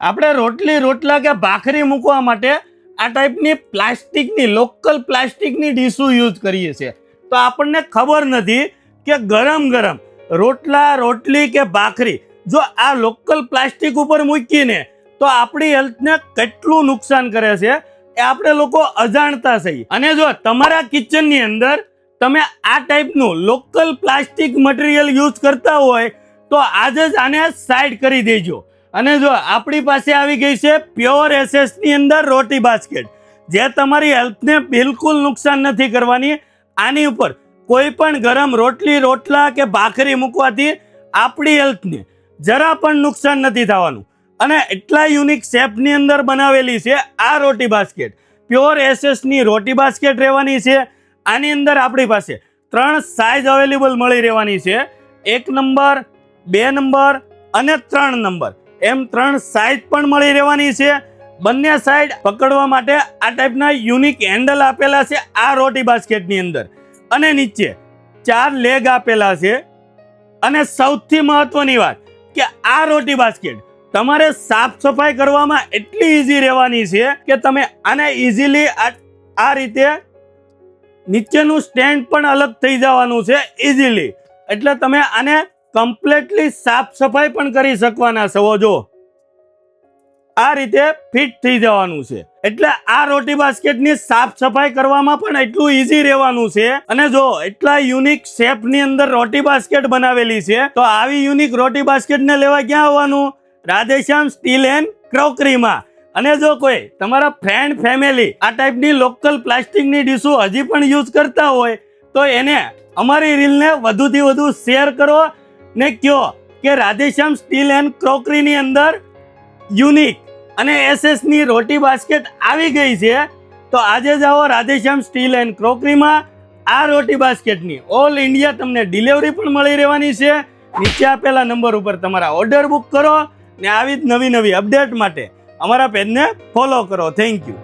આપણે રોટલી રોટલા કે ભાખરી મૂકવા માટે આ ટાઈપની પ્લાસ્ટિકની લોકલ પ્લાસ્ટિકની ડીશો યુઝ કરીએ છીએ. તો આપણને ખબર નથી કે ગરમ ગરમ રોટલા રોટલી કે ભાખરી જો આ લોકલ પ્લાસ્ટિક ઉપર મૂકીને તો આપણી હેલ્થને કેટલું નુકસાન કરે છે એ આપણે લોકો અજાણતા છીએ. અને જો તમારા કિચનની અંદર તમે આ ટાઈપનું લોકલ પ્લાસ્ટિક મટીરિયલ યુઝ કરતા હોય તો આજે જ આને સાઈડ કરી દેજો. અને જો આપણી પાસે આવી ગઈ છે પ્યોર એસએસ ની અંદર રોટી બાસ્કેટ, જે તમારી હેલ્થને બિલકુલ નુકસાન નથી કરવાની. આની ઉપર કોઈ પણ ગરમ રોટલી રોટલા કે ભાખરી મૂકવાથી આપણી હેલ્થને જરા પણ નુકસાન નથી થવાનું. અને એટલા યુનિક શેપની અંદર બનાવેલી છે આ રોટી બાસ્કેટ. પ્યોર એસએસ ની રોટી બાસ્કેટ રહેવાની છે. આની અંદર આપણી પાસે 3 સાઇઝ અવેલેબલ મળી રહેવાની છે. 1 નંબર 2 નંબર અને 3 નંબર એમ 3 સાઇઝ પણ મળી રહેવાની છે. બંને સાઈડ પકડવા માટે આ ટાઈપના યુનિક હેન્ડલ આપેલા છે આ રોટી બાસ્કેટની અંદર. અને નીચે 4 લેગ આપેલા છે. અને સૌથી મહત્વની વાત કે આ રોટી બાસ્કેટ તમારે સાફ સફાઈ કરવામાં એટલી ઈઝી રહેવાની છે કે તમે આને ઈઝીલી આ રીતે નીચેનું સ્ટેન્ડ પણ અલગ થઈ જવાનું છે ઈઝીલી. એટલે તમે આને કમ્પ્લીટલી સાફ સફાઈ પણ કરી શકવાના છો. જો આ રીતે ફિટ થઈ જવાનું છે. એટલે આ રોટી બાસ્કેટની સાફ સફાઈ કરવામાં પણ એટલું ઈઝી રહેવાનું છે. અને જો એટલા યુનિક શેપની અંદર રોટી બાસ્કેટ બનાવેલી છે તો આવી યુનિક રોટી બાસ્કેટને લેવા ક્યાં આવવાનું? રાધેશ્યામ સ્ટીલ એન્ડ ક્રોકરીમાં. અને જો કોઈ તમારા ફ્રેન્ડ ફેમિલી આ ટાઈપની લોકલ પ્લાસ્ટિકની ડીશો હજી પણ યુઝ કરતા હોય તો એને અમારી રીલને વધુથી વધુ શેર કરો ને કહો કે રાધેશ્યામ સ્ટીલ એન્ડ ક્રોકરીની અંદર યુનિક અને એસએસ ની રોટી બાસ્કેટ આવી ગઈ છે. તો આજે જ આવો રાધેશ્યામ સ્ટીલ એન્ડ ક્રોકરીમાં. આ રોટી બાસ્કેટની ઓલ ઇન્ડિયા તમને ડિલિવરી પણ મળી રહેવાની છે. નીચે આપેલા નંબર ઉપર તમારા ઓર્ડર બુક કરો ને આવી જ નવી નવી અપડેટ માટે અમારા પેજને ફોલો કરો. Thank you.